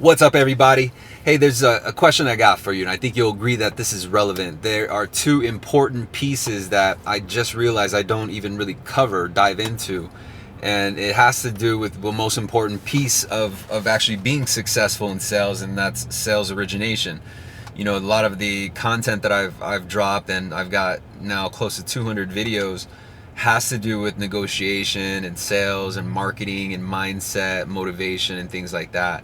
What's up, everybody? Hey, there's a question I got for you, and I think you'll agree that this is relevant. There are two important pieces that I just realized I don't even really dive into, and it has to do with the most important piece of actually being successful in sales, and that's sales origination. You know, a lot of the content that I've dropped, and I've got now close to 200 videos, has to do with negotiation and sales and marketing and mindset, motivation, and things like that.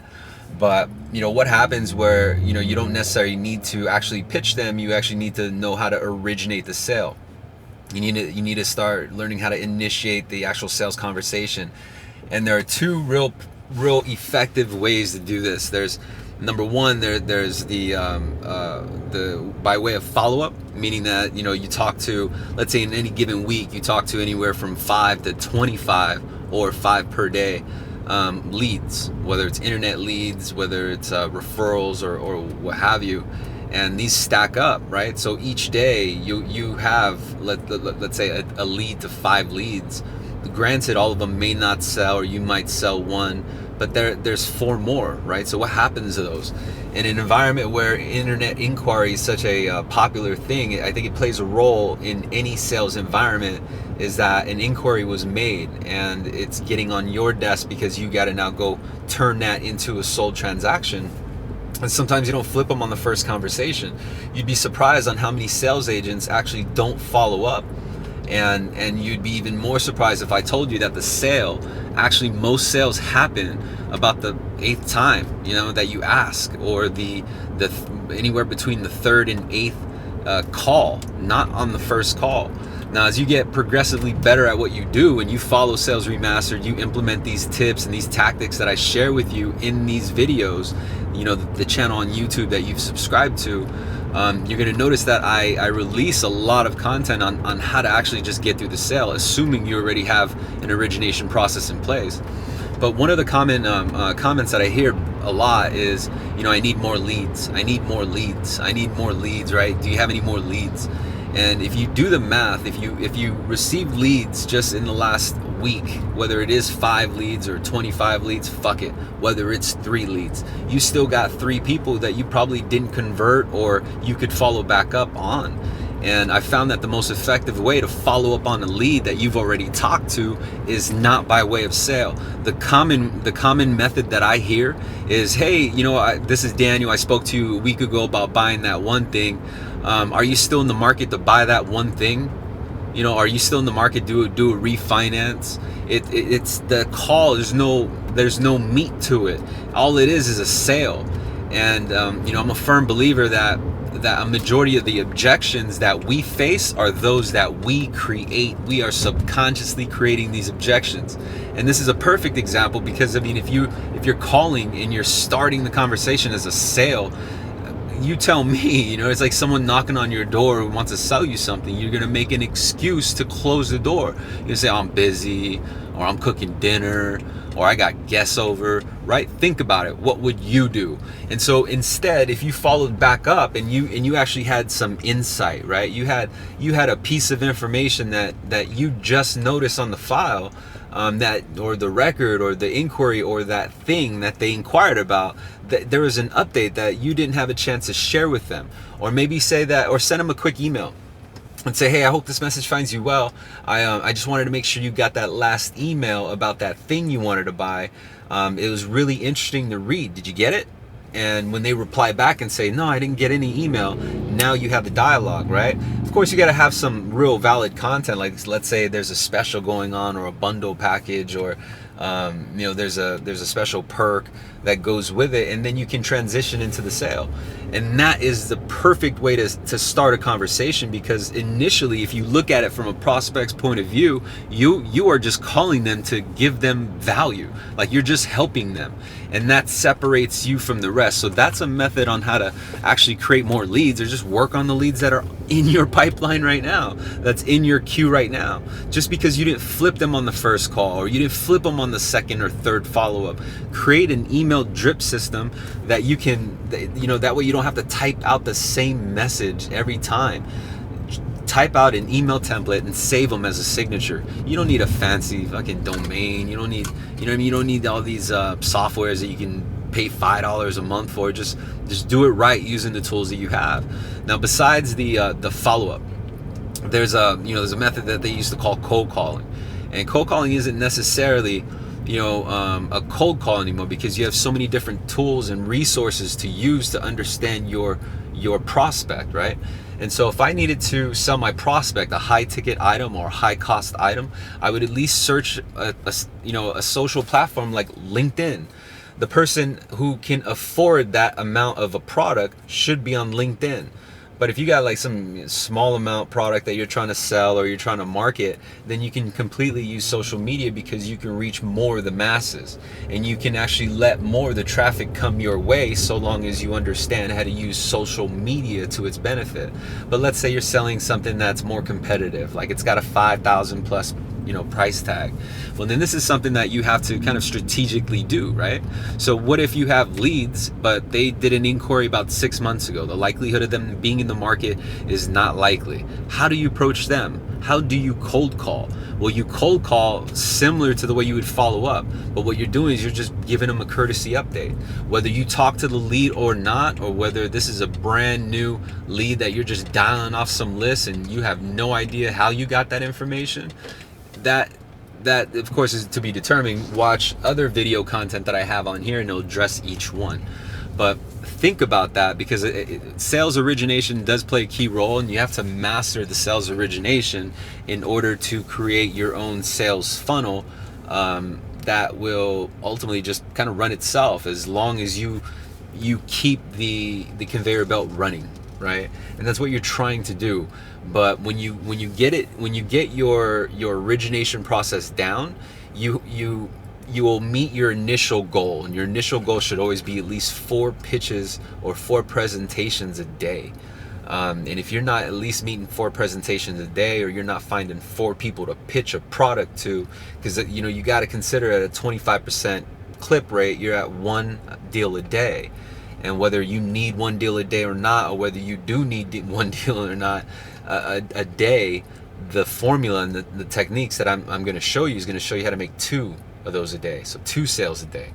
But you know what happens where you don't necessarily need to actually pitch them. You actually need to know how to originate the sale. You need to start learning how to initiate the actual sales conversation. And there are two real effective ways to do this. There's number one, there's the by way of follow-up, meaning that you talk to, let's say in any given week, you talk to anywhere from 5 to 25 or 5 per day leads, whether it's internet leads, whether it's referrals or what have you, and these stack up, right? So each day you have let's say a lead to 5 leads. Granted, all of them may not sell, or you might sell one, but there's 4 more, right? So what happens to those? In an environment where internet inquiry is such a popular thing, I think it plays a role in any sales environment, is that an inquiry was made and it's getting on your desk because you got to now go turn that into a sold transaction. And sometimes you don't flip them on the first conversation. You'd be surprised on how many sales agents actually don't follow up. And you'd be even more surprised if I told you that the sale, actually most sales happen about the 8th time, that you ask, or the anywhere between the 3rd and 8th call, not on the first call. Now, as you get progressively better at what you do and you follow Sales Remastered, you implement these tips and these tactics that I share with you in these videos, the channel on YouTube that you've subscribed to, you're going to notice that I release a lot of content on how to actually just get through the sale, assuming you already have an origination process in place. But one of the common comments that I hear a lot is, I need more leads. I need more leads. I need more leads, right? Do you have any more leads? And if you do the math, if you receive leads just in the last week, whether it is 5 leads or 25 leads, fuck it, whether it's 3 leads, you still got 3 people that you probably didn't convert or you could follow back up on. And I found that the most effective way to follow up on a lead that you've already talked to is not by way of sale. The common method that I hear is, hey, this is Daniel. I spoke to you a week ago about buying that one thing. Are you still in the market to buy that one thing? Are you still in the market to do a refinance? It's the call. There's no meat to it. All it is a sale. And I'm a firm believer that a majority of the objections that we face are those that we create. We are subconsciously creating these objections. And this is a perfect example because, if you're calling and you're starting the conversation as a sale, you tell me, it's like someone knocking on your door who wants to sell you something. You're going to make an excuse to close the door. You say, I'm busy, or I'm cooking dinner, or I got guests over, right? Think about it. What would you do? And so instead, if you followed back up and you actually had some insight, right? You had a piece of information that you just noticed on the file, that, or the record, or the inquiry, or that thing that they inquired about, that there was an update that you didn't have a chance to share with them, or maybe say that, or send them a quick email and say, hey, I hope this message finds you well. I just wanted to make sure you got that last email about that thing you wanted to buy. It was really interesting to read. Did you get it? And when they reply back and say, no, I didn't get any email, now you have the dialogue, right? Of course, you got to have some real valid content. Like, let's say there's a special going on, or a bundle package, or there's a special perk that goes with it, and then you can transition into the sale. And that is the perfect way to start a conversation, because initially, if you look at it from a prospect's point of view, you are just calling them to give them value. Like, you're just helping them, and that separates you from the rest. So that's a method on how to actually create more leads, or just work on the leads that are in your pipeline right now, that's in your queue right now. Just because you didn't flip them on the first call, or you didn't flip them on the 2nd or 3rd follow-up, create an email drip system that you can, that way you don't have to type out the same message every time. Type out an email template and save them as a signature. You don't need a fancy fucking domain. You don't need, you don't need all these softwares that you can pay $5 a month for. Just do it right using the tools that you have. Now, besides the follow-up, there's a method that they used to call cold calling, and cold calling isn't necessarily a cold call anymore, because you have so many different tools and resources to use to understand your prospect, right? And so if I needed to sell my prospect a high ticket item or high cost item, I would at least search a social platform like LinkedIn. The person who can afford that amount of a product should be on LinkedIn. But if you got like some small amount product that you're trying to sell or you're trying to market, then you can completely use social media, because you can reach more of the masses, and you can actually let more of the traffic come your way, so long as you understand how to use social media to its benefit. But let's say you're selling something that's more competitive, like it's got a 5,000 plus price tag. Well, then this is something that you have to kind of strategically do, right? So what if you have leads, but they did an inquiry about 6 months ago? The likelihood of them being in the market is not likely. How do you approach them? How do you cold call? Well, you cold call similar to the way you would follow up, but what you're doing is you're just giving them a courtesy update. Whether you talk to the lead or not, or whether this is a brand new lead that you're just dialing off some lists and you have no idea how you got that information, that of course is to be determined. Watch other video content that I have on here and it'll address each one. But think about that, because sales origination does play a key role, and you have to master the sales origination in order to create your own sales funnel that will ultimately just kind of run itself, as long as you keep the conveyor belt running, right? And that's what you're trying to do. But when you get your origination process down, you will meet your initial goal, and your initial goal should always be at least 4 pitches or 4 presentations a day. And if you're not at least meeting 4 presentations a day, or you're not finding 4 people to pitch a product to, because you got to consider at a 25% clip rate, you're at 1 deal a day. And whether you need 1 deal a day or not, or whether you do need 1 deal or not a day, the formula and the techniques that I'm going to show you is going to show you how to make 2 of those a day. So 2 sales a day.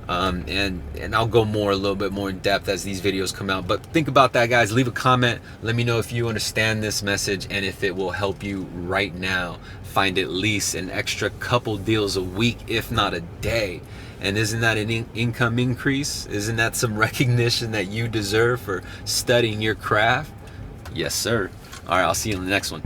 And I'll go a little bit more in depth as these videos come out. But think about that, guys. Leave a comment. Let me know if you understand this message and if it will help you right now find at least an extra couple deals a week, if not a day. And isn't that an income increase? Isn't that some recognition that you deserve for studying your craft? Yes, sir. All right, I'll see you in the next one.